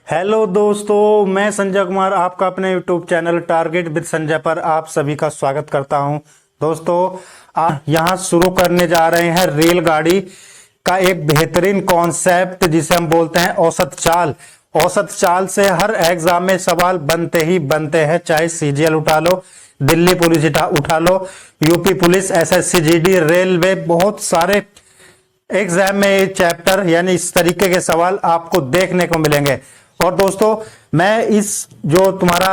Hello दोस्तों, मैं संजय कुमार आपका अपने YouTube channel target with Sanjay पर आप सभी का स्वागत करता हूं। दोस्तों, आप यहां शुरू करने जा रहे हैं रेलगाड़ी का एक बेहतरीन कॉन्सेप्ट जिसे हम बोलते हैं औसत चाल। औसत चाल से हर एग्जाम में सवाल बनते ही बनते हैं, चाहे सीजीएल उठा लो, दिल्ली पुलिस उठा लो, UP police, SSC GD, railway, बहुत सारे एग्जाम में ये चैप्टर यानी इस तरीके के सवाल आपको देखने को मिलेंगे। और दोस्तों, मैं इस जो तुम्हारा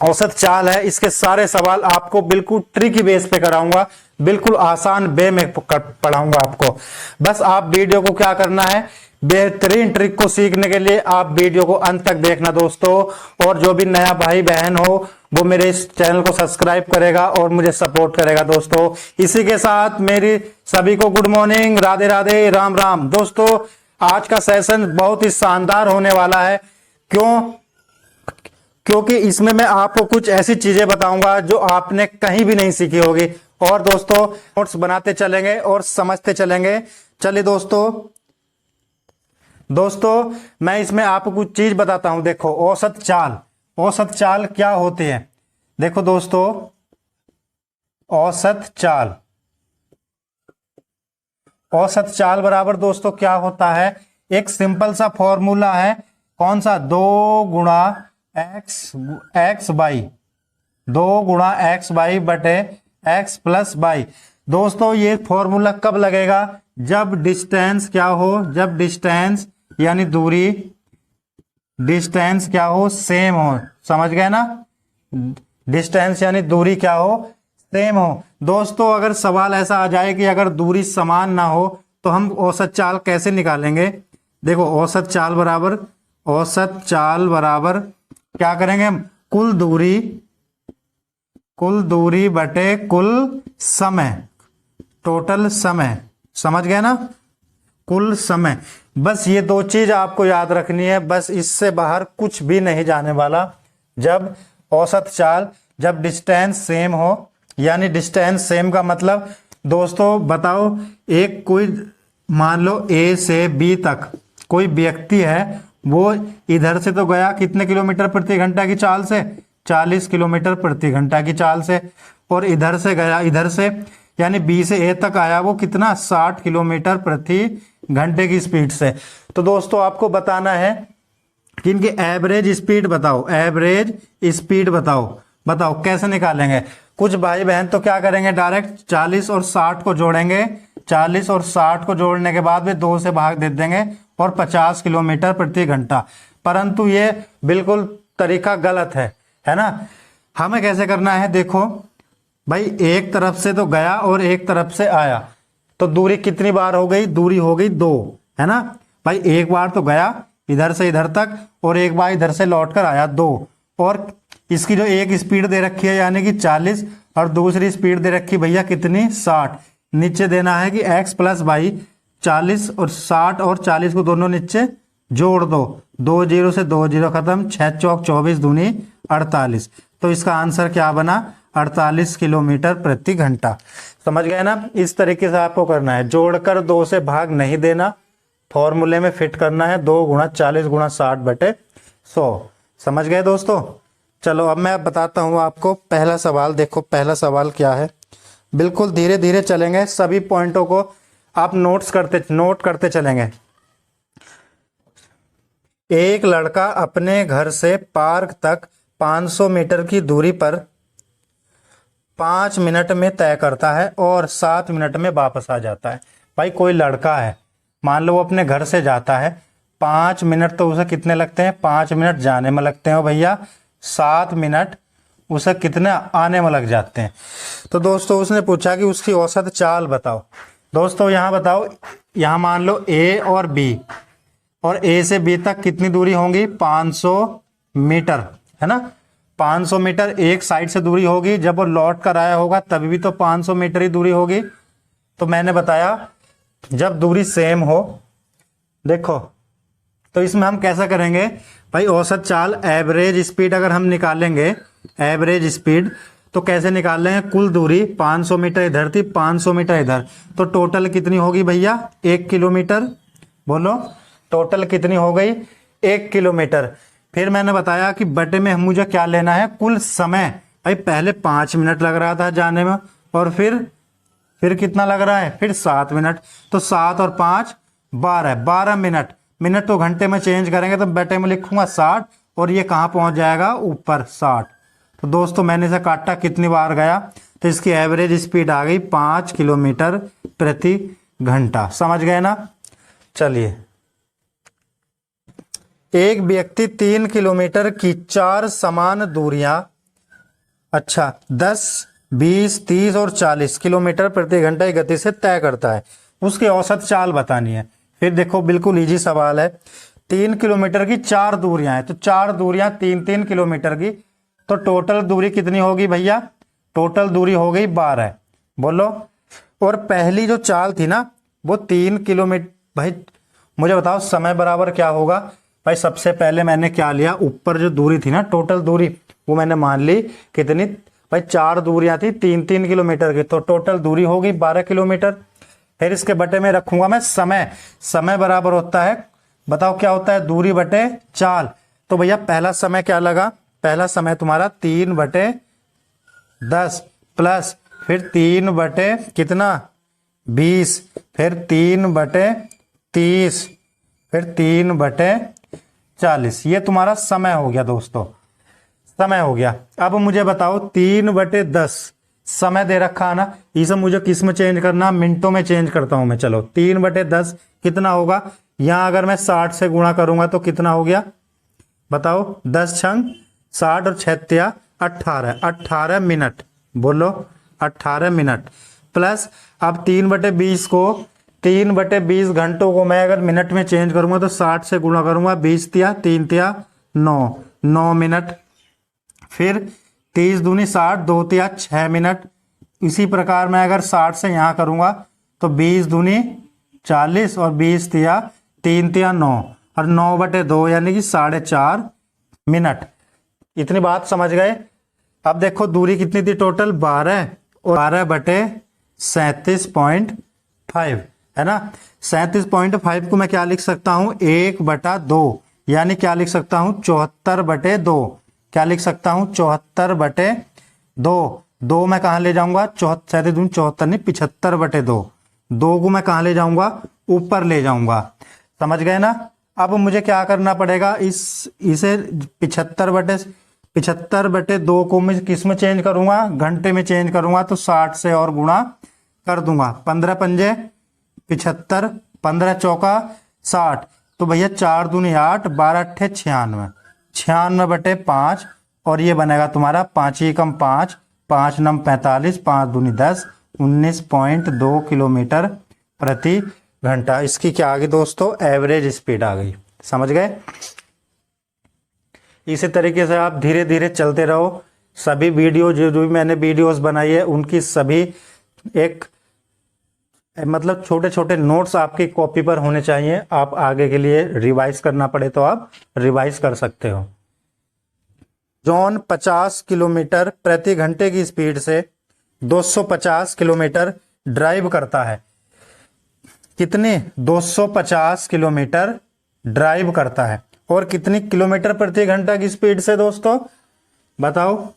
औसत चाल है इसके सारे सवाल आपको बिल्कुल ट्रिकी बेस पे कराऊंगा, बिल्कुल आसान वे में पढ़ाऊंगा आपको। बस आप वीडियो को क्या करना है, बेहतरीन ट्रिक को सीखने के लिए आप वीडियो को अंत तक देखना दोस्तों। और जो भी नया भाई बहन हो वो मेरे इस चैनल को सब्सक्राइब करेगा और मुझे सपोर्ट करेगा दोस्तों। इसी के साथ मेरी सभी को गुड मॉर्निंग, राधे राधे, राम राम। दोस्तों, आज का सेशन बहुत ही शानदार होने वाला है। क्योंकि इसमें मैं आपको कुछ ऐसी चीजें बताऊंगा जो आपने कहीं भी नहीं सीखी होगी। और दोस्तों, नोट्स बनाते चलेंगे और समझते चलेंगे। चलिए दोस्तों, मैं इसमें आपको कुछ चीज बताता हूं। देखो, औसत चाल क्या होती है। देखो दोस्तों, औसत चाल बराबर दोस्तों क्या होता है, एक सिंपल सा फॉर्मूला है। कौन सा? 2 गुणा एक्स बाई बटे एक्स प्लस बाई। दोस्तों, ये फॉर्मूला कब लगेगा? जब डिस्टेंस क्या हो, जब डिस्टेंस यानी दूरी, डिस्टेंस क्या हो, सेम हो। समझ गए ना? डिस्टेंस यानी दूरी क्या हो, सेम हो। दोस्तों, अगर सवाल ऐसा आ जाए कि अगर दूरी समान ना हो तो हम औसत चाल कैसे निकालेंगे? देखो, औसत चाल बराबर क्या करेंगे हम? कुल दूरी बटे कुल समय, टोटल समय। समझ गए ना? कुल समय। बस ये दो चीज आपको याद रखनी है, बस इससे बाहर कुछ भी नहीं जाने वाला। जब औसत चाल, जब डिस्टेंस सेम हो, यानी डिस्टेंस सेम का मतलब दोस्तों बताओ, एक कोई मान लो ए से बी तक कोई व्यक्ति है, वो इधर से तो गया कितने किलोमीटर प्रति घंटा की चाल से? 40 किलोमीटर प्रति घंटा की चाल से। और इधर से गया, इधर से यानी बी से ए तक आया, वो कितना? 60 किलोमीटर प्रति घंटे की स्पीड से। तो दोस्तों, आपको बताना है कि इनकी एवरेज स्पीड बताओ, बताओ कैसे निकालेंगे। कुछ भाई बहन तो क्या करेंगे, डायरेक्ट 40 और 60 को जोड़ेंगे। 40 और 60 को जोड़ने के बाद में 2 से भाग दे देंगे और 50 किलोमीटर प्रति घंटा। परंतु ये बिल्कुल तरीका गलत है ना? हमें कैसे करना है? देखो भाई, एक तरफ से तो गया और एक तरफ से आया, तो दूरी कितनी बार हो गई? दूरी हो गई 2, है ना भाई? एक बार तो गया इधर से इधर तक और एक बार इधर से लौट कर आया, 2। और इसकी जो एक स्पीड दे रखी है यानी कि 40, और दूसरी स्पीड दे रखी भैया कितनी? 60। नीचे देना है कि x प्लस बाई, 40 और 60 और 40 को दोनों नीचे जोड़ दो, 2 0 से 2 0 खत्म, 6 चौक 24 दूनी 48। तो इसका आंसर क्या बना? 48 किलोमीटर प्रति घंटा। समझ गए ना? इस तरीके से आपको करना है, जोड़कर 2 से भाग नहीं देना, फॉर्मूले में फिट करना है। 2 गुणा 40 गुणा 60 बटे 100। समझ गए दोस्तों? चलो, अब मैं बताता हूं आपको पहला सवाल। देखो, पहला सवाल क्या है, बिल्कुल धीरे धीरे चलेंगे, सभी पॉइंटों को आप नोट करते चलेंगे। एक लड़का अपने घर से पार्क तक 500 मीटर की दूरी पर 5 मिनट में तय करता है और 7 मिनट में वापस आ जाता है। भाई, कोई लड़का है, मान लो वो अपने घर से जाता है, 5 मिनट तो उसे कितने लगते हैं? 5 मिनट जाने में लगते हैं भैया, 7 मिनट उसे कितने आने में लग जाते हैं। तो दोस्तों, उसने पूछा कि उसकी औसत चाल बताओ। दोस्तों, यहाँ बताओ, यहाँ मान लो ए और बी, और ए से बी तक कितनी दूरी होगी? 500 मीटर, है ना? 500 मीटर एक साइड से दूरी होगी, जब वो लौट कर आया होगा तभी भी तो 500 मीटर ही दूरी होगी। तो मैंने बताया, जब दूरी सेम हो, देखो, तो इसमें हम कैसा करेंगे भाई? औसत चाल, एवरेज स्पीड अगर हम निकालेंगे, एवरेज स्पीड तो कैसे निकाल लेंगे? कुल दूरी 500 मीटर इधर थी, 500 मीटर इधर, तो टोटल कितनी होगी भैया? 1 किलोमीटर। बोलो, टोटल कितनी हो गई? 1 किलोमीटर। फिर मैंने बताया कि बटे में मुझे क्या लेना है, कुल समय। भाई पहले 5 मिनट लग रहा था जाने में, और फिर कितना लग रहा है, फिर 7 मिनट। तो 7 और 5 12 मिनट। मिनट तो घंटे में चेंज करेंगे तो बटे में लिखूंगा 60, और ये कहाँ पहुंच जाएगा, ऊपर 60। तो दोस्तों मैंने इसे काटा, कितनी बार गया, तो इसकी एवरेज स्पीड आ गई 5 किलोमीटर प्रति घंटा। समझ गए ना। चलिए, एक व्यक्ति 3 किलोमीटर की 4 समान दूरियां, अच्छा 10, 20, 30 और 40 किलोमीटर प्रति घंटा की गति से तय करता है। उसकी औसत चाल बतानी है। फिर देखो बिल्कुल इजी सवाल है। 3 किलोमीटर की 4 दूरियां हैं, तो 4 दूरियां 3-3 किलोमीटर की, तो टोटल दूरी कितनी होगी भैया, टोटल दूरी हो गई 12। बोलो। और पहली जो चाल थी ना वो 3 किलोमीटर। भाई मुझे बताओ समय बराबर क्या होगा। भाई सबसे पहले मैंने क्या लिया, ऊपर जो दूरी थी ना टोटल दूरी, वो मैंने मान ली कितनी, भाई 4 दूरियां थी 3-3 किलोमीटर की, तो टोटल दूरी होगी 12 किलोमीटर। फिर इसके बटे में रखूंगा मैं समय। समय बराबर होता है, बताओ क्या होता है, दूरी बटे चाल। तो भैया पहला समय क्या लगा, पहला समय तुम्हारा 3/10 प्लस फिर 3 कितना 20, फिर 3/30, फिर 3/40। ये तुम्हारा समय हो गया दोस्तों, समय हो गया। अब मुझे बताओ 3/10 समय दे रखा है ना, इसे मुझे किस में चेंज करना, मिनटों में चेंज करता हूं मैं। चलो 3/10 कितना होगा, यहां अगर मैं 60 से गुणा करूंगा तो कितना हो गया बताओ, 10 छंग 60 और 6 18 मिनट। बोलो 18 मिनट। प्लस अब 3/20 को, 3/20 घंटों को मैं अगर मिनट में चेंज करूंगा तो 60 से गुणा करूंगा, 20 तिया 3 तिया 9 मिनट। फिर 30 दूनी 60, 2 तिया 6 मिनट। इसी प्रकार मैं अगर 60 से यहाँ करूंगा तो 20 दूनी 40 और 20 तिया 3 तिया 9 और 9/2 यानी कि 4.5 मिनट। इतनी बात समझ गए। अब देखो दूरी कितनी थी टोटल, 12 और 12/37.5 है ना। 37.5 को मैं क्या लिख सकता हूं, 1/2 यानी क्या लिख सकता हूं, 74/2। क्या लिख सकता हूं, 74/2। 2 मैं कहां ले जाऊंगा, 74 नहीं 75/2। 2 को मैं कहां ले जाऊंगा, ऊपर ले जाऊंगा। समझ गए ना। अब मुझे क्या करना पड़ेगा, इसे 75/2 को मैं किस में चेंज करूंगा, घंटे में चेंज करूंगा, तो 60 से और गुणा कर दूंगा। 15 पंजे 75, 15 चौका 60, तो भैया 4 दूनी 8, 12 अट्ठे 96, 96/5। और ये बनेगा तुम्हारा 5 एकम 5, 5 नम 45, 5 दूनी 10, 19.2 किलोमीटर प्रति घंटा। इसकी क्या आ गई दोस्तों, एवरेज स्पीड आ गई। समझ गए। इसी तरीके से आप धीरे धीरे चलते रहो। सभी वीडियो जो भी मैंने वीडियोस बनाई है उनकी सभी एक मतलब छोटे छोटे नोट्स आपकी कॉपी पर होने चाहिए। आप आगे के लिए रिवाइज करना पड़े तो आप रिवाइज कर सकते हो। जॉन 50 किलोमीटर प्रति घंटे की स्पीड से 250 किलोमीटर ड्राइव करता है। कितने, 250 किलोमीटर ड्राइव करता है। और कितनी किलोमीटर प्रति घंटा की स्पीड से दोस्तों बताओ।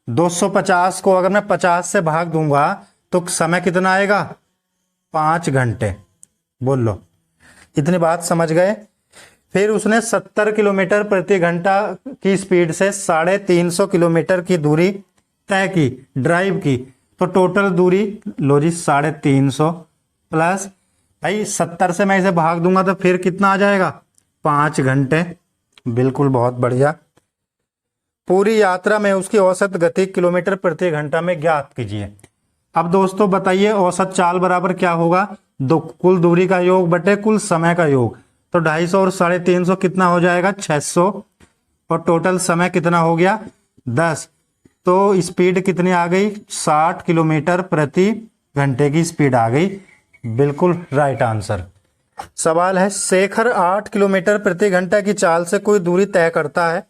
250 को अगर मैं 50 से भाग दूंगा तो समय कितना आएगा, 5 घंटे। बोल लो, इतनी बात समझ गए। फिर उसने 70 किलोमीटर प्रति घंटा की स्पीड से 350 किलोमीटर की दूरी तय की, ड्राइव की। तो टोटल दूरी लो जी 350 प्लस भाई 70 से मैं इसे भाग दूंगा तो फिर कितना आ जाएगा, 5 घंटे। बिल्कुल, बहुत बढ़िया। पूरी यात्रा में उसकी औसत गति किलोमीटर प्रति घंटा में ज्ञात कीजिए। अब दोस्तों बताइए औसत चाल बराबर क्या होगा, कुल दूरी का योग बटे कुल समय का योग। तो 250 और 350 कितना हो जाएगा, 600। और टोटल समय कितना हो गया, 10। तो स्पीड कितनी आ गई, 60 किलोमीटर प्रति घंटे की स्पीड आ गई। बिल्कुल राइट आंसर। सवाल है, शेखर 8 किलोमीटर प्रति घंटा की चाल से कोई दूरी तय करता है।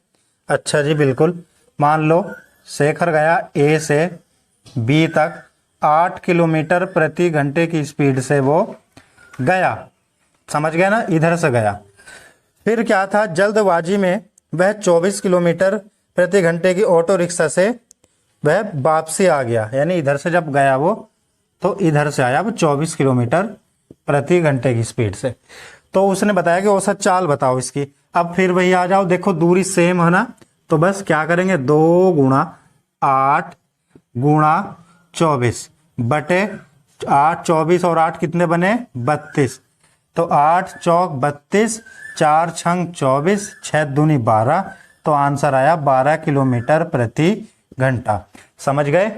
अच्छा जी, बिल्कुल। मान लो शेखर गया ए से बी तक 8 किलोमीटर प्रति घंटे की स्पीड से वो गया। समझ गया ना, इधर से गया। फिर क्या था, जल्दबाजी में वह 24 किलोमीटर प्रति घंटे की ऑटो रिक्शा से वह वापसी आ गया, यानी इधर से जब गया वो तो इधर से आया वो 24 किलोमीटर प्रति घंटे की स्पीड से। तो उसने बताया कि औसत चाल बताओ इसकी। अब फिर वही आ जाओ, देखो दूरी सेम है ना, तो बस क्या करेंगे 2 गुणा 8 गुणा 24 बटे 8, 24 और 8 कितने बने 32। तो 8 चौक 32, 4 छंग 24, 6 दूनी 12, तो आंसर आया 12 किलोमीटर प्रति घंटा। समझ गए?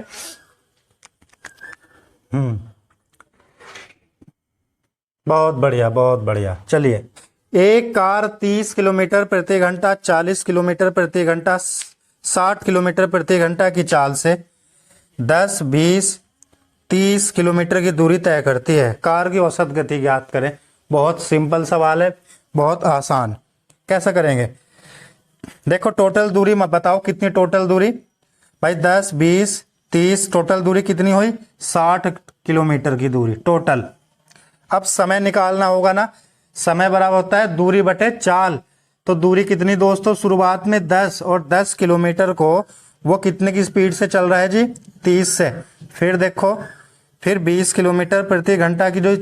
बहुत बढ़िया बहुत बढ़िया। चलिए, एक कार 30 किलोमीटर प्रति घंटा, 40 किलोमीटर प्रति घंटा, 60 किलोमीटर प्रति घंटा की चाल से 10, 20, 30 किलोमीटर की दूरी तय करती है। कार की औसत गति ज्ञात करें। बहुत सिंपल सवाल है, बहुत आसान। कैसा करेंगे? देखो टोटल दूरी मत बताओ, कितनी टोटल दूरी भाई 10, 20, 30, टोटल दूरी कितनी हुई 60 किलोमीटर की दूरी टोटल। अब समय निकालना होगा ना, समय बराबर होता है दूरी बटे चाल। तो दूरी कितनी दोस्तों, शुरुआत में 10 और 10 किलोमीटर को वो कितने की स्पीड से चल रहा है जी 30 से। फिर देखो, फिर 20 किलोमीटर प्रति घंटा की जो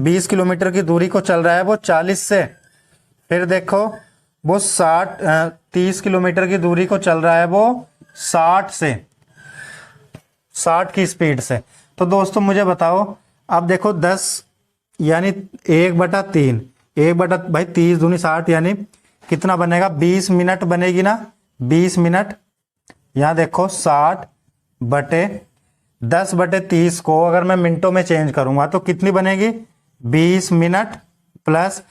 20 किलोमीटर की दूरी को चल रहा है वो 40 से। फिर देखो वो 30 किलोमीटर की दूरी को चल रहा है वो 60 से, 60 की स्पीड से। तो दोस्तों मुझे बताओ, अब देखो 10 यानी 1/3, 1 भाई 30 दूनी 60 यानी कितना बनेगा 20 मिनट बनेगी ना, 20 मिनट। यहाँ देखो 60 बटे 10/30 को अगर मैं मिनटों में चेंज करूंगा तो कितनी बनेगी 20 मिनट प्लस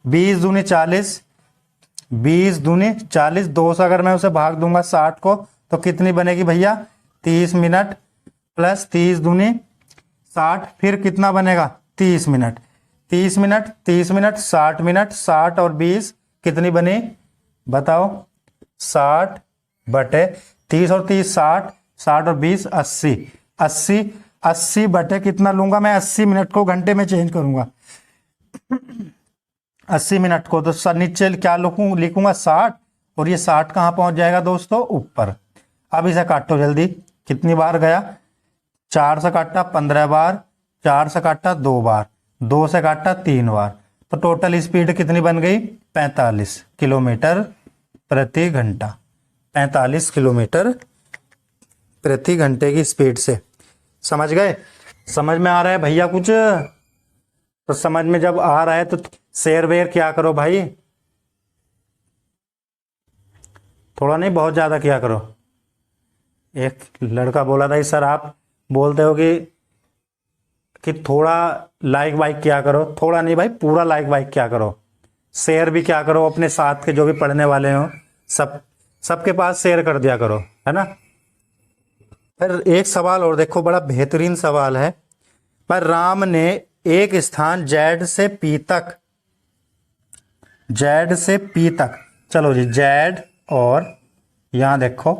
20 दूनी 40, 20 दूनी 40, 2 से अगर मैं उसे भाग दूंगा 60 को तो कितनी बनेगी भैया 30 मिनट प्लस 30 दूनी 60, फिर कितना बनेगा 30 मिनट, 30 मिनट, 30 मिनट, 60 मिनट, 60 और 20 कितनी बनी बताओ 60 बटे 30 और 30 60, 60 और 20 80, 80, 80 बटे कितना लूंगा मैं 80 मिनट को घंटे में चेंज करूंगा 80 मिनट को, तो नीचे क्या लिखूंगा 60 और ये 60 कहां पहुंच जाएगा दोस्तों ऊपर। अब इसे काटो जल्दी, कितनी बार गया 4 से काटा 15 बार, 4 से काटा 2 बार, 2 से काटा 3 बार, तो टोटल स्पीड कितनी बन गई 45 किलोमीटर प्रति घंटा, 45 किलोमीटर प्रति घंटे की स्पीड से। समझ गए? समझ में आ रहा है भैया कुछ? तो समझ में जब आ रहा है तो शेयर वेयर क्या करो भाई, थोड़ा नहीं बहुत ज्यादा किया करो। एक लड़का बोला था सर आप बोलते हो कि थोड़ा लाइक वाइक क्या करो, थोड़ा नहीं भाई पूरा लाइक वाइक क्या करो, शेयर भी क्या करो, अपने साथ के जो भी पढ़ने वाले हो सबके पास शेयर कर दिया करो, है ना। फिर एक सवाल और देखो, बड़ा बेहतरीन सवाल है। पर राम ने एक स्थान जेड से पी तक, जेड से पी तक, चलो जी जेड और यहां देखो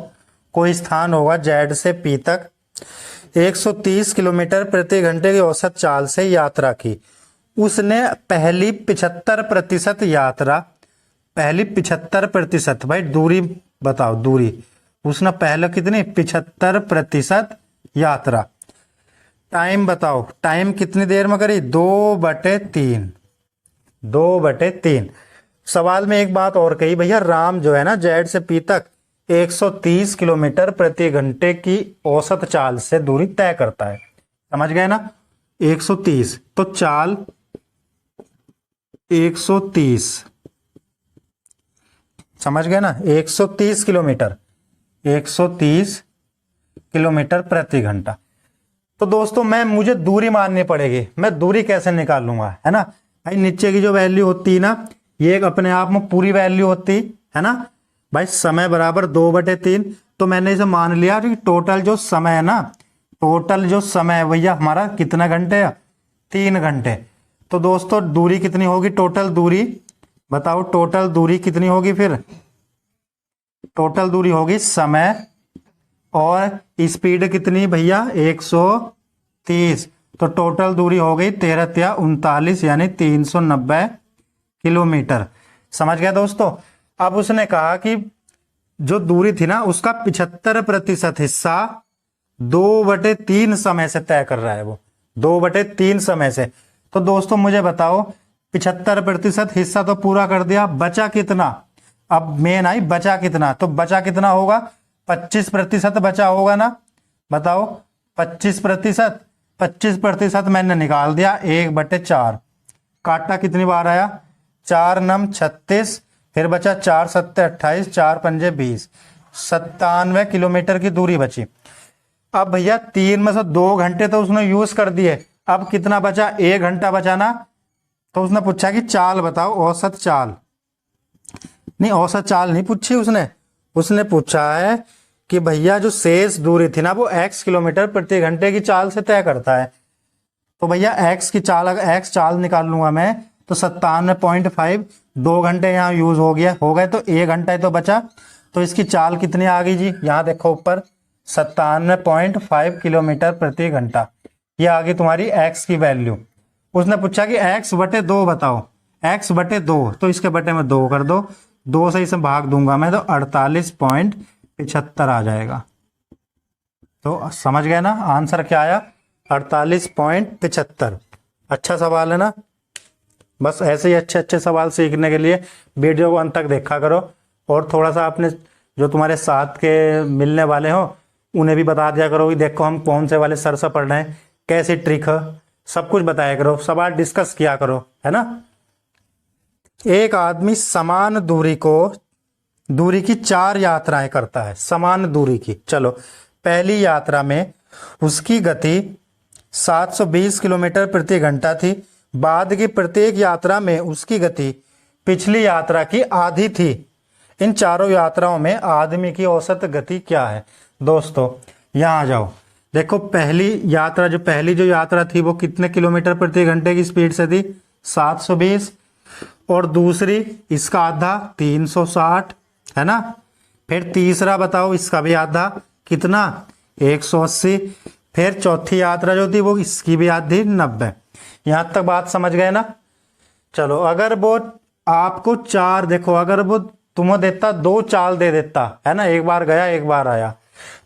कोई स्थान होगा जेड से पी तक 130 किलोमीटर प्रति घंटे की औसत चाल से यात्रा की। उसने पहली 75% यात्रा, पहली 75% भाई दूरी बताओ, दूरी उसने पहले कितनी 75% यात्रा। टाइम बताओ, टाइम कितनी देर में करी 2/3, 2/3। सवाल में एक बात और कही भैया, राम जो है ना जेड से पी तक 130 किलोमीटर प्रति घंटे की औसत चाल से दूरी तय करता है। समझ गए ना, 130 तो चाल 130, समझ गए ना 130 किलोमीटर, 130 किलोमीटर प्रति घंटा। तो दोस्तों मुझे दूरी माननी पड़ेगी, मैं दूरी कैसे निकालूंगा, है ना भाई। नीचे की जो वैल्यू होती है ना ये एक अपने आप में पूरी वैल्यू होती है ना भाई, समय बराबर 2/3। तो मैंने इसे मान लिया कि टोटल जो समय है ना, टोटल जो समय है भैया हमारा कितना घंटे है 3 घंटे। तो दोस्तों दूरी कितनी होगी, टोटल दूरी बताओ, टोटल दूरी कितनी होगी, फिर टोटल दूरी होगी समय और स्पीड कितनी भैया 130, तो टोटल दूरी हो गई 13 या 39 यानी 390 किलोमीटर। समझ गया दोस्तों। अब उसने कहा कि जो दूरी थी ना उसका 75% हिस्सा 2/3 समय से तय कर रहा है, वो 2/3 समय से। तो दोस्तों मुझे बताओ 75% हिस्सा तो पूरा कर दिया, बचा कितना? अब मेन आई बचा कितना, तो बचा कितना होगा? 25% बचा होगा ना, बताओ 25%। 25% मैंने निकाल दिया 1/4। काटा कितनी बार आया? 4 नम 36, फिर बचा 4 सत्ते 28, 4 पंजे 20, 97 किलोमीटर की दूरी बची। अब भैया 3 में से 2 घंटे तो उसने यूज कर दिए, अब कितना बचा? 1 घंटा बचा ना। तो उसने पूछा कि चाल बताओ, औसत चाल। नहीं, औसत चाल नहीं पूछी उसने, उसने पूछा है कि भैया जो शेष दूरी थी ना वो x किलोमीटर प्रति घंटे की चाल से तय करता है। तो भैया x की चाल, अगर x चाल निकाल लूंगा मैं तो 97.5, 2 घंटे यहाँ यूज हो गए तो 1 घंटा ही तो बचा। तो इसकी चाल कितनी आ गई जी? यहाँ देखो ऊपर 97.5 किलोमीटर प्रति घंटा, ये आ गई तुम्हारी x की वैल्यू। उसने पूछा कि x/2 बताओ, x/2, तो इसके बटे में 2 कर दो, 2 से इसे भाग दूंगा मैं तो 48.75 आ जाएगा। तो समझ गए ना आंसर क्या आया? 48.75। अच्छा सवाल है ना। बस ऐसे ही अच्छे अच्छे सवाल सीखने के लिए वीडियो को अंत तक देखा करो, और थोड़ा सा अपने जो तुम्हारे साथ के मिलने वाले हो उन्हें भी बता दिया करो कि देखो हम कौन से वाले सर से पढ़ रहे हैं, कैसी ट्रिक है, सब कुछ बताया करो, सवाल डिस्कस किया करो, है ना। एक आदमी समान दूरी की 4 यात्राएं करता है, समान दूरी की। चलो, पहली यात्रा में उसकी गति 720 किलोमीटर प्रति घंटा थी, बाद की प्रत्येक यात्रा में उसकी गति पिछली यात्रा की आधी थी। इन चारों यात्राओं में आदमी की औसत गति क्या है? दोस्तों यहाँ आ जाओ, देखो पहली जो यात्रा थी वो कितने किलोमीटर प्रति घंटे की स्पीड से थी? 720। और दूसरी इसका आधा 360, है ना। फिर तीसरा बताओ, इसका भी आधा कितना? 180। फिर चौथी यात्रा जो थी वो इसकी भी आधी 90। यहां तक बात समझ गए ना। चलो, अगर वो आपको 4, देखो अगर वो तुम्हें देता 2 चाल दे देता, है ना, एक बार गया एक बार आया,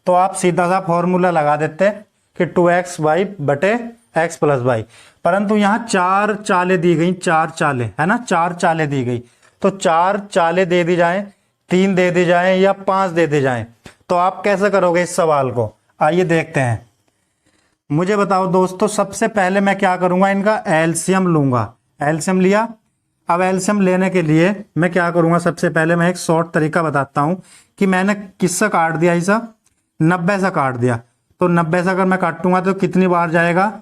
तो आप सीधा सा फॉर्मूला लगा देते कि 2xy बटे x + y। परंतु यहाँ 4 चालें दी गई, 4 चालें, है ना, 4 चालें दी गई, तो 4 चालें दे दी जाएं, 3 दे दी जाएं या 5 दे दी जाएं, तो आप कैसे करोगे इस सवाल को? आइए देखते हैं। मुझे बताओ दोस्तों, सबसे पहले मैं क्या करूंगा, इनका एलसीएम लूंगा। एलसीएम लिया। अब एलसीएम लेने के लिए मैं क्या करूंगा, सबसे पहले मैं एक शॉर्ट तरीका बताता हूं कि मैंने किससे काट दिया, ऐसा 90 से काट दिया। तो 90 से अगर मैं काटूंगा तो कितनी बार जाएगा?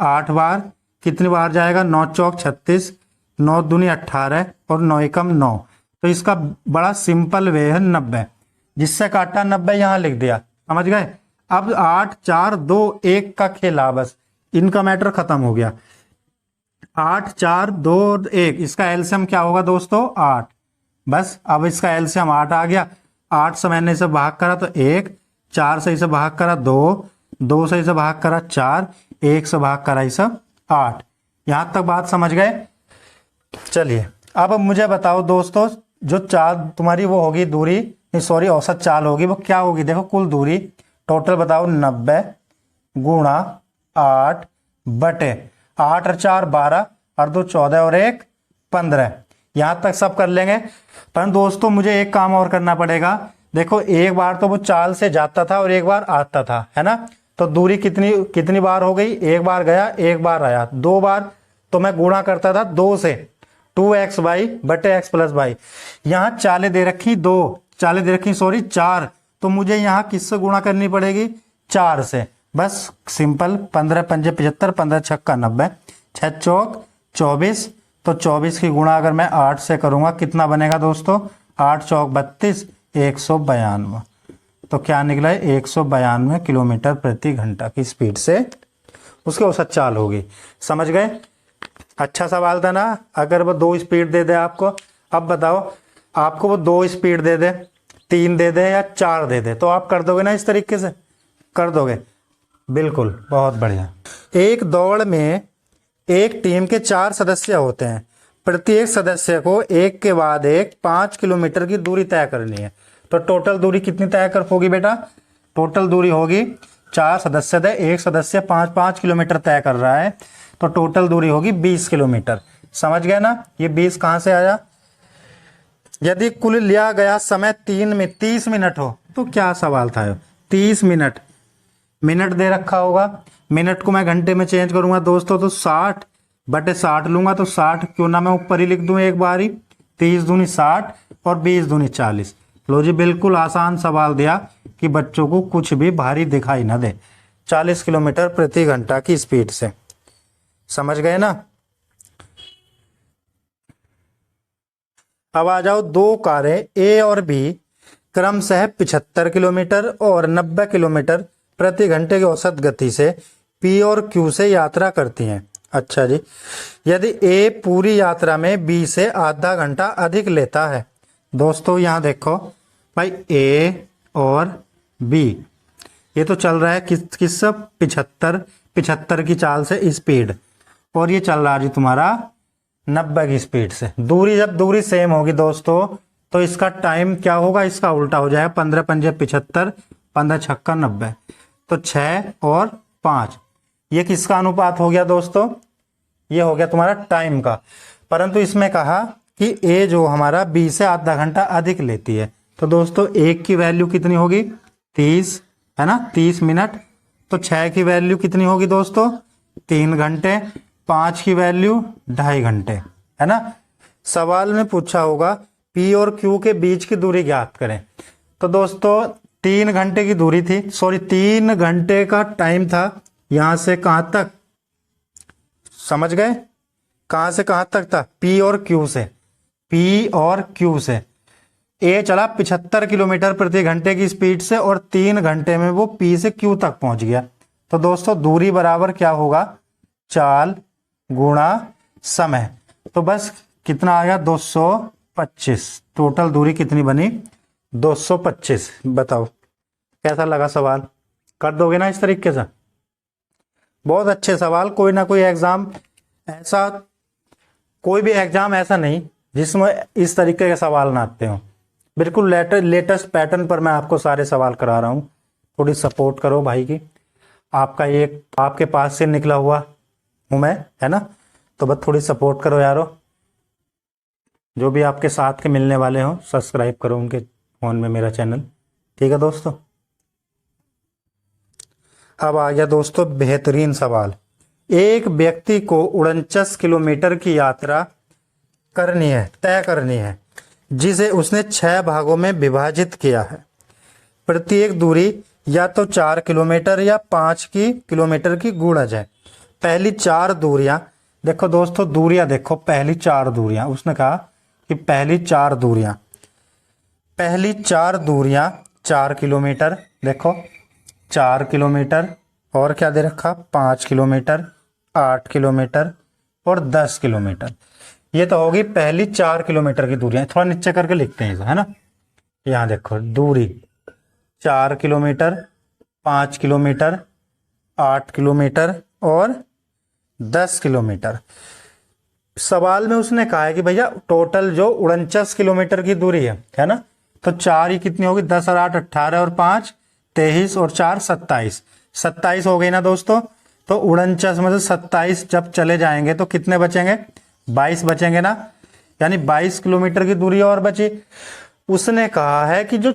8 बार। कितनी बार जाएगा? 9 चौक 36, 9 दूनी 18 और 9 एकम 9। तो इसका बड़ा सिंपल वे है 90, जिससे काटा 90 यहां लिख दिया, समझ गए। अब 8 4 2 1 का खेला, बस इनका मैटर खत्म हो गया। 8 4 2 1, इसका एलसीएम क्या होगा दोस्तों? 8। बस अब इसका एलसीएम 8 आ गया। 8 से मैंने इसे भाग करा तो 1, 4 से इसे भाग करा 2, 2 से इसे भाग करा 4, 1 से भाग करा इसे 8। यहां तक बात समझ गए। चलिए अब मुझे बताओ दोस्तों, जो चाल तुम्हारी वो होगी दूरी, सॉरी औसत चाल होगी, वो क्या होगी? देखो कुल दूरी टोटल बताओ, 90 गुणा 8 बटे 8 और 4 12 और 2 14 और 1 15। यहां तक सब कर लेंगे। पर दोस्तों मुझे एक काम और करना पड़ेगा। देखो एक बार तो वो चाल से जाता था और एक बार आता था, है ना। तो दूरी कितनी कितनी बार हो गई? एक बार गया एक बार आया, 2 बार। तो मैं गुणा करता था 2 से, 2xy बटे x + y। यहाँ चालें दे रखी 2, चालें दे रखी सॉरी 4, तो मुझे यहाँ किससे गुणा करनी पड़ेगी? 4 से। बस सिंपल, 15 पंजे 75, 15 छक्का 90, 6 चौक 24। तो 24 की गुणा अगर मैं 8 से करूंगा कितना बनेगा दोस्तों? 8 चौक 32, 192। तो क्या निकला है? 192 किलोमीटर प्रति घंटा की स्पीड से उसकी औसत चाल होगी। समझ गए? अच्छा सवाल था ना। अगर वो 2 स्पीड दे दे आपको, अब बताओ आपको वो 2 स्पीड दे दे, 3 दे दे या 4 दे दे, तो आप कर दोगे ना? इस तरीके से कर दोगे? बिल्कुल, बहुत बढ़िया। एक दौड़ में एक टीम के 4 सदस्य होते हैं। प्रत्येक सदस्य को एक के बाद एक 5 किलोमीटर की दूरी तय करनी है। तो टोटल दूरी कितनी तय कर होगी बेटा? टोटल दूरी होगी, 4 सदस्य थे, एक सदस्य 5-5 किलोमीटर तय कर रहा है, तो टोटल दूरी होगी 20 किलोमीटर। समझ गए ना? ये 20 कहां से आया? यदि कुल लिया गया समय 30 मिनट हो, तो क्या सवाल था? 30 मिनट, मिनट दे रखा होगा, मिनट को मैं घंटे में चेंज करूंगा दोस्तों, तो 60/60 लूंगा, तो 60 क्यों ना मैं ऊपर ही लिख दूं एक बार ही, 30 दूनी 60 और 20 दूनी 40। लो जी, बिल्कुल आसान सवाल दिया कि बच्चों को कुछ भी भारी दिखाई ना दे। 40 किलोमीटर प्रति घंटा की स्पीड से। समझ गए ना? अब आ जाओ, दो कारें ए और बी क्रमशः 75 किलोमीटर और 90 किलोमीटर प्रति घंटे की औसत गति से पी और क्यू से यात्रा करती हैं। अच्छा जी, यदि ए पूरी यात्रा में बी से आधा घंटा अधिक लेता है। दोस्तों यहाँ देखो भाई, ए और बी ये तो चल रहा है किस 75 की चाल से स्पीड, और ये चल रहा है जी तुम्हारा 90 की स्पीड से। जब दूरी सेम होगी दोस्तों, तो इसका टाइम क्या होगा? इसका उल्टा हो जाएगा। 15 पंजे 75, 15 छक्का 90, तो 6 और 5। ये किसका अनुपात हो गया दोस्तों? ये हो गया तुम्हारा टाइम का। परंतु इसमें कहा कि ए जो हमारा बी से आधा घंटा अधिक लेती है, तो दोस्तों एक की वैल्यू कितनी होगी? 30 है ना, 30 मिनट। तो 6 की वैल्यू कितनी होगी दोस्तों? 3 घंटे। 5 की वैल्यू 2.5 घंटे, है ना। सवाल में पूछा होगा पी और क्यू के बीच की दूरी ज्ञात करें। तो दोस्तों 3 घंटे की दूरी थी, 3 घंटे का टाइम था यहां से कहां तक? समझ गए? कहां से कहां तक था? पी और क्यू से। पी और क्यू से ए चला 75 किलोमीटर प्रति घंटे की स्पीड से, और 3 घंटे में वो पी से क्यू तक पहुंच गया। तो दोस्तों दूरी बराबर क्या होगा? चाल गुणा समय। तो बस कितना आ गया? 225। टोटल दूरी कितनी बनी? 225। बताओ कैसा लगा सवाल? कर दोगे ना इस तरीके से? बहुत अच्छे सवाल। कोई ना कोई एग्जाम ऐसा, कोई भी एग्जाम ऐसा नहीं जिसमें इस तरीके के सवाल ना आते हो। बिल्कुल लेटेस्ट पैटर्न पर मैं आपको सारे सवाल करा रहा हूँ। थोड़ी सपोर्ट करो भाई की। आपका एक आपके पास से निकला हुआ हूँ मैं, है ना, तो बस थोड़ी सपोर्ट करो यारो। जो भी आपके साथ के मिलने वाले हो सब्सक्राइब करो उनके फोन में मेरा चैनल, ठीक है दोस्तों। अब आ गया दोस्तों बेहतरीन सवाल। एक व्यक्ति को 49 किलोमीटर की यात्रा तय करनी है, जिसे उसने 6 भागों में विभाजित किया है। प्रत्येक दूरी या तो 4 किलोमीटर या 5 किलोमीटर की गुणज है। पहली 4 दूरियां देखो दोस्तों, दूरियां देखो, पहली 4 दूरियां उसने कहा कि पहली 4 दूरियां 4 किलोमीटर, देखो 4 किलोमीटर, और क्या दे रखा? 5 किलोमीटर, 8 किलोमीटर और 10 किलोमीटर। ये तो होगी पहली 4 किलोमीटर की दूरियां। थोड़ा नीचे करके लिखते हैं इसे, है ना। यहाँ देखो दूरी 4 किलोमीटर, 5 किलोमीटर, 8 किलोमीटर और 10 किलोमीटर। सवाल में उसने कहा है कि भैया टोटल जो 49 किलोमीटर की दूरी है ना, तो 4 ही कितनी होगी? 10 और 8 18 और 5 23 और 4 27। 27 हो गई ना दोस्तों। तो 49 में से 27 जब चले जाएंगे तो कितने बचेंगे? 22 बचेंगे ना, यानी 22 किलोमीटर की दूरी और बची। उसने कहा है कि जो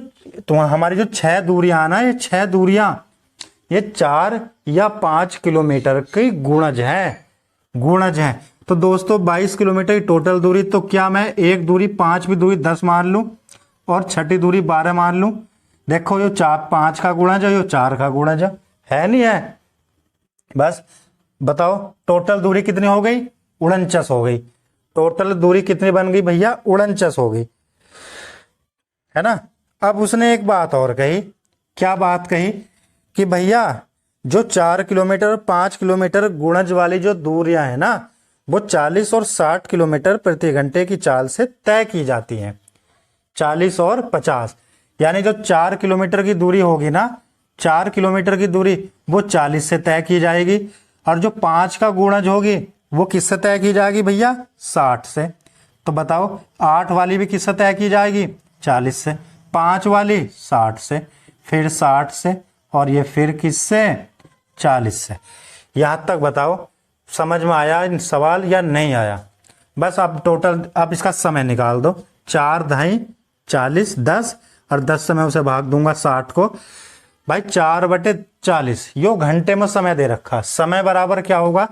हमारी जो 6 दूरियां ना, ये 6 दूरियां ये 4 या 5 किलोमीटर की गुणज है। तो दोस्तों 22 किलोमीटर की टोटल दूरी, तो क्या मैं एक दूरी 5वीं दूरी 10 मान लूं और छठी दूरी 12 मान लूं? देखो यो 5 का गुणज है, यो 4 का गुणज है नहीं है? बस बताओ टोटल दूरी कितनी हो गई? 49 हो गई। टोटल दूरी कितनी बन गई भैया? 49 हो गई, है ना। अब उसने एक बात और कही। क्या बात कही? कि भैया जो 4 किलोमीटर और 5 किलोमीटर गुणज वाली जो दूरियां है ना, वो 40 और 60 किलोमीटर प्रति घंटे की चाल से तय की जाती हैं। 40 और 50, यानी जो 4 किलोमीटर की दूरी होगी ना, 4 किलोमीटर की दूरी वो 40 से तय की जाएगी, और जो 5 का गुणज होगी वो किससे तय की जाएगी भैया? 60 से। तो बताओ 8 वाली भी किससे तय की जाएगी? 40 से। 5 वाली 60 से, फिर 60 से, और ये फिर किससे? 40 से। यहां तक बताओ समझ में आया सवाल या नहीं आया? बस अब टोटल अब इसका समय निकाल दो। 4 दहाई 40, 10, और 10 से मैं उसे भाग दूंगा 60 को। भाई 4/40 यो घंटे में समय दे रखा। समय बराबर क्या होगा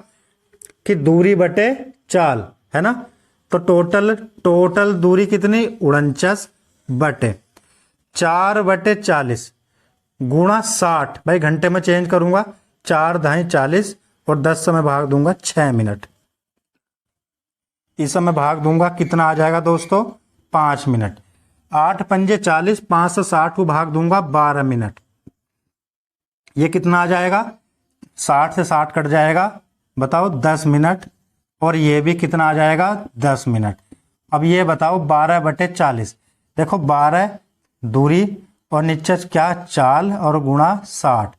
कि दूरी बटे चाल, है ना? तो टोटल दूरी कितनी? 49/4/40 गुणा 60। भाई घंटे में चेंज करूंगा। 4 दहाई 40 और 10 से मैं भाग दूंगा 6 मिनट। इसे मैं भाग दूंगा, कितना आ जाएगा दोस्तों? 5 मिनट। 8 पंजे 40, 5 से 60 को भाग दूंगा 12 मिनट। ये कितना आ जाएगा? 60 से 60 कट जाएगा, बताओ 10 मिनट। और ये भी कितना आ जाएगा? 10 मिनट। अब ये बताओ 12/40, देखो 12 दूरी और नीचे क्या? चाल, और गुणा 60।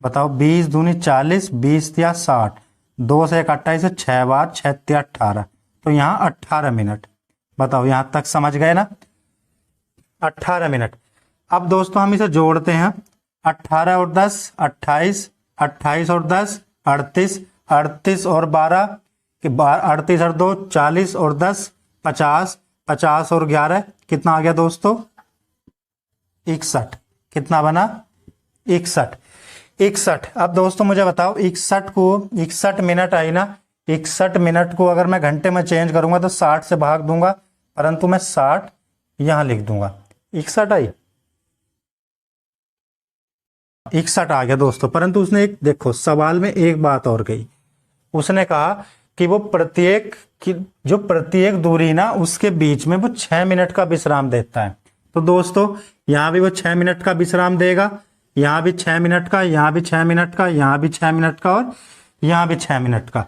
बताओ 20 दूनी 40, 20 या 60, 2 से 28 से 6 बार, 6 या 18, तो यहाँ 18 मिनट। बताओ यहां तक समझ गए ना? 18 मिनट। अब दोस्तों हम इसे जोड़ते हैं। 18 और 10 28, 28 और 10 38, 38 और 12 38 और 2 40 और 10 50, 50 और 11 कितना आ गया दोस्तों? 61। कितना बना? 61। 61। अब दोस्तों मुझे बताओ 61 को 61 मिनट आई ना? 61 मिनट को अगर मैं घंटे में चेंज करूंगा तो 60 से भाग दूंगा, परंतु मैं 60 यहां लिख दूंगा। 61 आई, 61 आ गया दोस्तों। परंतु उसने एक देखो सवाल में एक बात और कही। उसने कहा कि वो प्रत्येक दूरी ना उसके बीच में वो 6 मिनट का विश्राम देता है। तो दोस्तों यहां भी वो 6 मिनट का विश्राम देगा, यहां भी 6 मिनट का, यहां भी 6 मिनट का, यहां भी 6 मिनट का, और यहां भी 6 मिनट का।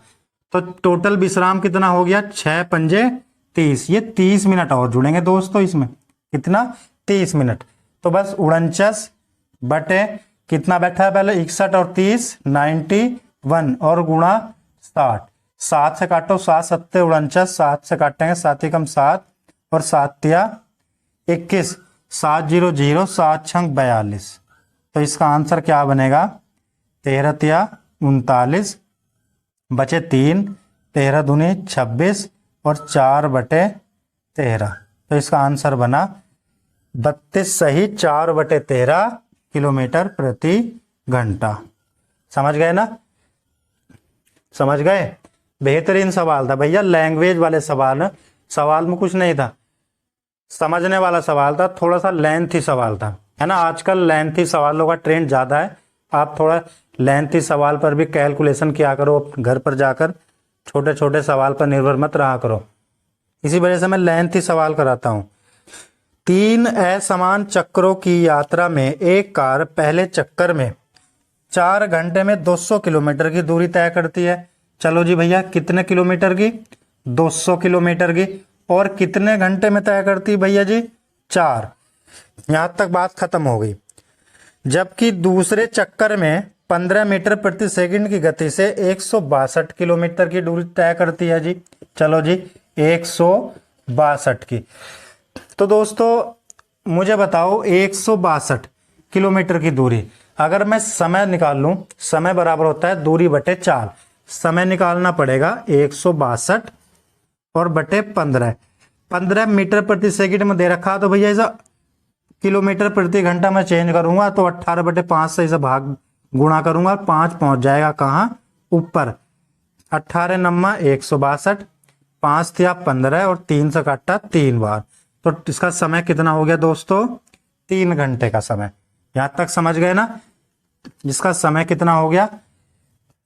तो टोटल विश्राम कितना हो गया? 6 पंजे 30। ये 30 मिनट और जुड़ेंगे दोस्तों इसमें। कितना? 30 मिनट। तो बस 49 बटे कितना बैठा है पहले? 61 और 30 91, और गुणा 60। 7 से काटो, 7 7 49, 7 से काटेंगे 7 एकम 7, और 7 तिया 21, 7 0 0, 7 छंग 42। तो इसका आंसर क्या बनेगा? 13 तिया 39, बचे 3, 13 दूनी 26, और 4/13। तो इसका आंसर बना 32 सही 4/13 किलोमीटर प्रति घंटा। समझ गए ना? समझ गए? बेहतरीन सवाल था भैया, लैंग्वेज वाले सवाल। सवाल में कुछ नहीं था, समझने वाला सवाल था, थोड़ा सा लेंथी सवाल था, है ना? आजकल लेंथी सवालों का ट्रेंड ज्यादा है। आप थोड़ा लेंथी सवाल पर भी कैलकुलेशन किया करो, घर पर जाकर छोटे छोटे सवाल पर निर्भर मत रहा करो। इसी वजह से मैं लेंथी सवाल कराता हूं। 3 असमान चक्रों की यात्रा में एक कार पहले चक्कर में 4 घंटे में 200 किलोमीटर की दूरी तय करती है। चलो जी भैया, कितने किलोमीटर की? 200 किलोमीटर की। और कितने घंटे में तय करती भैया जी? 4। यहां तक बात खत्म हो गई। जबकि दूसरे चक्कर में 15 मीटर प्रति सेकंड की गति से 162 किलोमीटर की दूरी तय करती है जी। चलो जी 162 की। तो दोस्तों मुझे बताओ 162 किलोमीटर की दूरी अगर मैं समय निकाल लूं, समय बराबर होता है दूरी बटे चाल। समय निकालना पड़ेगा 162 और बटे 15 मीटर प्रति सेकंड में दे रखा। तो भैया इसे किलोमीटर प्रति घंटा में चेंज करूंगा तो 18/5 से इसे भाग गुणा करूंगा, 5 पहुंच जाएगा कहां? ऊपर। 18 नम्मा 162, 5 तिया 15 और 3 से काटा 3 बार। तो इसका समय कितना हो गया दोस्तों? 3 घंटे का समय। यहां तक समझ गए ना? इसका समय कितना हो गया?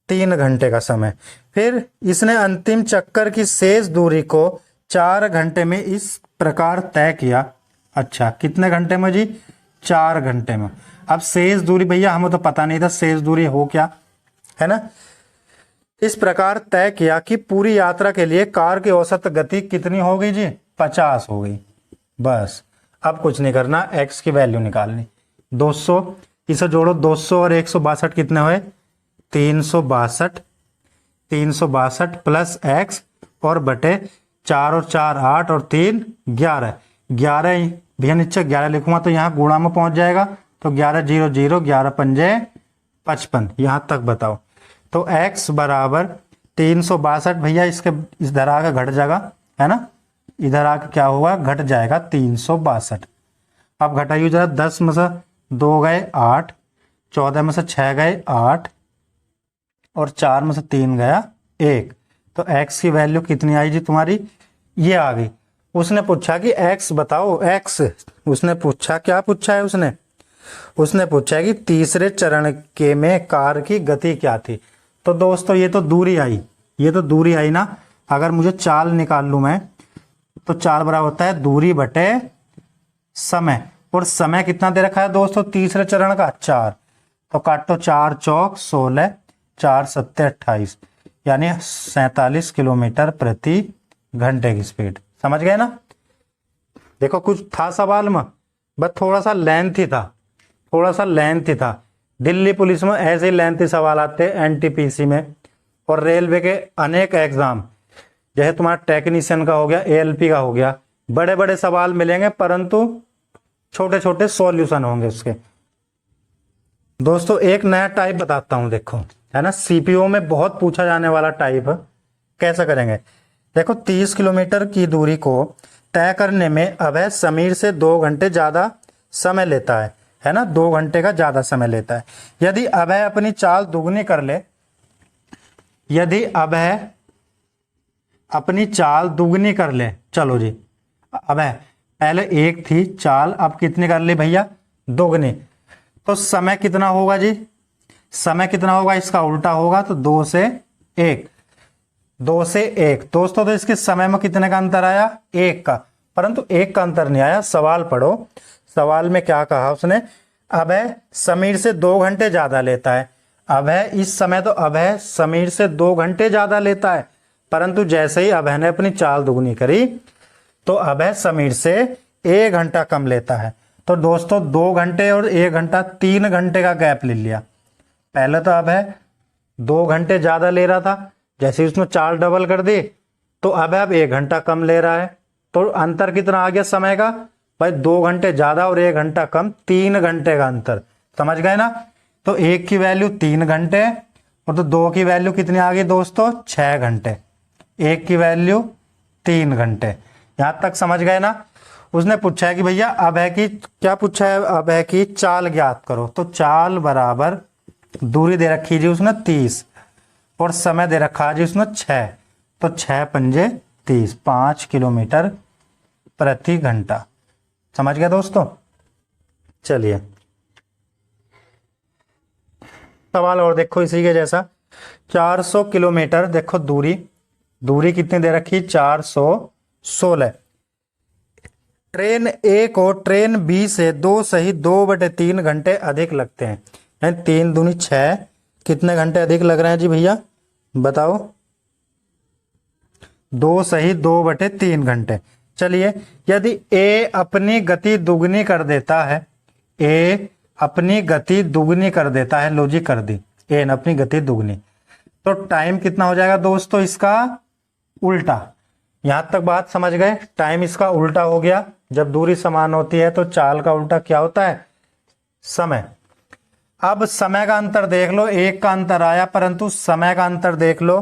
3 घंटे का समय। फिर इसने अंतिम चक्कर की शेष दूरी को 4 घंटे में इस प्रकार तय किया। अच्छा, कितने घंटे में जी? 4 घंटे में। अब शेष दूरी भैया हमें तो पता नहीं था शेष दूरी हो क्या, है ना? इस प्रकार तय किया कि पूरी यात्रा के लिए कार की औसत गति कितनी हो गई जी? 50 हो गई। बस अब कुछ नहीं करना, x की वैल्यू निकालनी। 200 इसे जोड़ो, 200 और 162 कितने हुए? 362। 362 प्लस x और बटे 4 और 4 8 और 3 11। 11 भैया नीचे 11 लिखूंगा तो यहाँ गुणा में पहुंच जाएगा, तो 11 0 0 11 पंजे 55। यहाँ तक बताओ। तो x बराबर 362 भैया, इसके इधर आके घट जाएगा, है ना, इधर आके क्या होगा, घट जाएगा 362। अब घटाइए जरा, 10 में से 2 गए 8, 14 में से 6 गए 8 और 4 में से 3 गया 1। तो x की वैल्यू कितनी आई जी तुम्हारी, ये आ गई। उसने पूछा कि x बताओ, x उसने पूछा, क्या पूछा है उसने पूछा कि तीसरे चरण के में कार की गति क्या थी। तो दोस्तों ये तो दूरी आई, ये तो दूरी आई ना। अगर मुझे चाल निकाल लूं मैं, तो चाल बराबर होता है दूरी बटे समय, और समय कितना दे रखा है दोस्तों तीसरे चरण का, 4। तो काटो 4 चौक 16, 4 सत्ते 28, यानी 47 किलोमीटर प्रति घंटे की स्पीड। समझ गए ना। देखो कुछ था सवाल में, बस थोड़ा सा लेंथ ही था, थोड़ा सा लेंथ ही था। दिल्ली पुलिस में ऐसे ही लेंथी सवाल आते हैं, एनटीपीसी में, और रेलवे के अनेक एग्जाम, जैसे तुम्हारा टेक्नीशियन का हो गया, एएलपी का हो गया, बड़े बड़े सवाल मिलेंगे परंतु छोटे छोटे सॉल्यूशन होंगे उसके। दोस्तों एक नया टाइप बताता हूं, देखो, है ना, सीपीओ में बहुत पूछा जाने वाला टाइप। कैसे करेंगे, देखो 30 किलोमीटर की दूरी को तय करने में अभय समीर से 2 घंटे ज्यादा समय लेता है ना, 2 घंटे का ज्यादा समय लेता है। यदि अभय अपनी चाल दुगनी कर ले, यदि अभय अपनी चाल दुगनी कर ले, चलो जी, अभय पहले 1 थी चाल, अब कितनी कर ली भैया, दोगुनी, तो समय कितना होगा जी, समय कितना होगा, इसका उल्टा होगा, तो 2 से 1, 2 से 1 दोस्तों। तो इसके समय में कितने का अंतर आया, 1 का, परंतु 1 का अंतर नहीं आया। सवाल पढ़ो, सवाल में क्या कहा उसने, अभय समीर से 2 घंटे ज्यादा लेता है। अभय इस समय, तो अभय समीर से 2 घंटे ज्यादा लेता है, परंतु जैसे ही अभय ने अपनी चाल दुगनी करी तो अभय समीर से 1 घंटा कम लेता है। तो दोस्तों 2 घंटे और 1 घंटा, 3 घंटे का गैप ले लिया। पहले तो अभय 2 घंटे ज्यादा ले रहा था, जैसे उसने चाल डबल कर दी तो अभय अब 1 घंटा कम ले रहा है। तो अंतर कितना आ गया समय का, भाई 2 घंटे ज्यादा और 1 घंटा कम, 3 घंटे का अंतर। समझ गए ना। तो 1 की वैल्यू 3 घंटे, और तो 2 की वैल्यू कितनी आ गई दोस्तों, 6 घंटे। 1 की वैल्यू 3 घंटे। यहां तक समझ गए ना। उसने पूछा है कि भैया अभय की, क्या पूछा है, अभय की चाल ज्ञात करो। तो चाल बराबर दूरी दे रखी जी उसने 30 और समय दे रखा है जी उसने 6, तो 6 पंजे 30, 5 किलोमीटर प्रति घंटा। समझ गया दोस्तों। चलिए सवाल और देखो इसी के जैसा, 400 किलोमीटर, देखो दूरी कितनी दे रखी, 416। ट्रेन ए को ट्रेन बी से 2 सही 2/3 घंटे अधिक लगते हैं, यानी 3 दूनी 6, कितने घंटे अधिक लग रहे हैं जी भैया बताओ, 2 सही 2/3 घंटे। चलिए यदि ए अपनी गति दुगनी कर देता है, ए अपनी गति दुगनी कर देता है, लो जी कर दी ए ने अपनी गति दुगनी, तो टाइम कितना हो जाएगा दोस्तों इसका उल्टा। यहां तक बात समझ गए, टाइम इसका उल्टा हो गया। जब दूरी समान होती है तो चाल का उल्टा क्या होता है, समय। अब समय का अंतर देख लो, 1 का अंतर आया, परंतु समय का अंतर देख लो,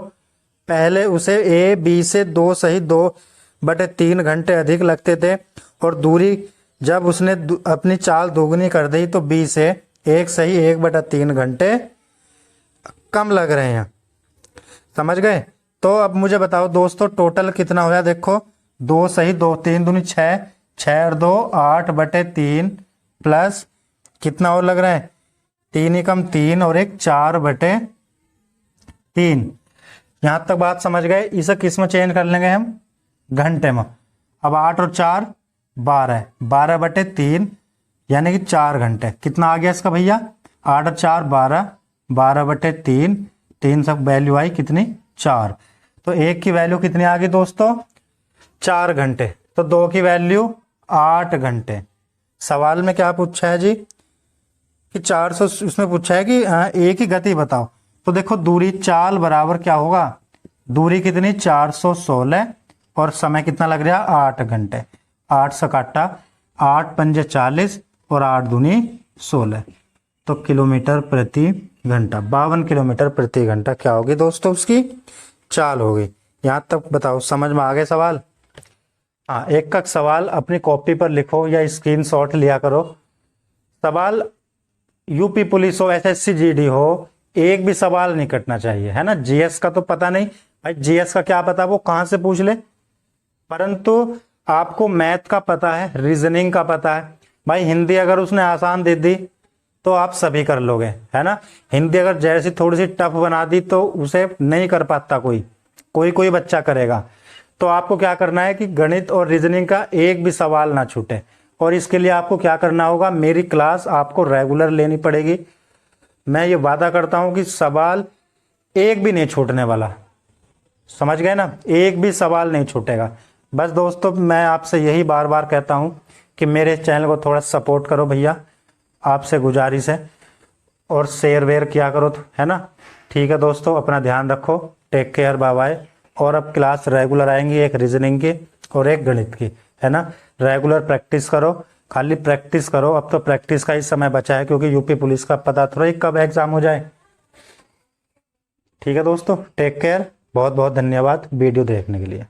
पहले उसे ए बी से 2 सही 2/3 घंटे अधिक लगते थे, और दूरी जब उसने अपनी चाल दोगुनी कर दी तो बी से 1 सही 1/3 घंटे कम लग रहे हैं। समझ गए। तो अब मुझे बताओ दोस्तों टोटल कितना होया, देखो 2 सही 2, 3 दूनी 6, 6 और 2 8/3 प्लस कितना और लग रहा है, 3 एकम 3 और 1 4/3। यहां तक बात समझ गए। इसे किस में चेंज कर लेंगे हम, घंटे में। अब 8 और 4 12, 12/3 यानी कि 4 घंटे। कितना आ गया इसका भैया, 8 और 4 12, 12/3, 3 सब वैल्यू आई कितनी 4। तो 1 की वैल्यू कितनी आ गई दोस्तों 4 घंटे। तो 2 की वैल्यू 8 घंटे। सवाल में क्या पूछा है जी कि 400, उसमें पूछा है कि ए की गति बताओ, तो देखो दूरी चाल बराबर क्या होगा, दूरी कितनी 416 और समय कितना लग रहा है 8 घंटे। 8 से काटा, 8 पंजे 40 और 8 दूनी 16, तो किलोमीटर प्रति घंटा, 52 किलोमीटर प्रति घंटा क्या होगी दोस्तों उसकी चाल होगी। यहां तक बताओ समझ में आ गए सवाल। हाँ, एक का सवाल अपनी कॉपी पर लिखो या स्क्रीनशॉट लिया करो। सवाल यूपी पुलिस हो, एसएससी जीडी हो, एक भी सवाल नहीं कटना चाहिए, है ना। जीएस का तो पता नहीं भाई, जीएस का क्या पता वो कहां से पूछ ले, परंतु आपको मैथ का पता है, रीजनिंग का पता है भाई। हिंदी अगर उसने आसान दे दी तो आप सभी कर लोगे, है ना। हिंदी अगर जैसी थोड़ी सी टफ बना दी तो उसे नहीं कर पाता कोई बच्चा करेगा। तो आपको क्या करना है कि गणित और रीजनिंग का एक भी सवाल ना छूटे, और इसके लिए आपको क्या करना होगा, मेरी क्लास आपको रेगुलर लेनी पड़ेगी। मैं ये वादा करता हूं कि सवाल एक भी नहीं छूटने वाला, समझ गए ना, एक भी सवाल नहीं छूटेगा। बस दोस्तों मैं आपसे यही बार बार कहता हूं कि मेरे चैनल को थोड़ा सपोर्ट करो भैया, आपसे गुजारिश है, और शेयर वेयर किया करो, है ना। ठीक है दोस्तों, अपना ध्यान रखो, टेक केयर, बाय बाय। और अब क्लास रेगुलर आएंगी, एक रीजनिंग की और एक गणित की, है ना। रेगुलर प्रैक्टिस करो, खाली प्रैक्टिस करो। अब तो प्रैक्टिस का ही समय बचा है, क्योंकि यूपी पुलिस का पता थोड़ा ही कब एग्जाम हो जाए। ठीक है दोस्तों, टेक केयर, बहुत बहुत धन्यवाद वीडियो देखने के लिए।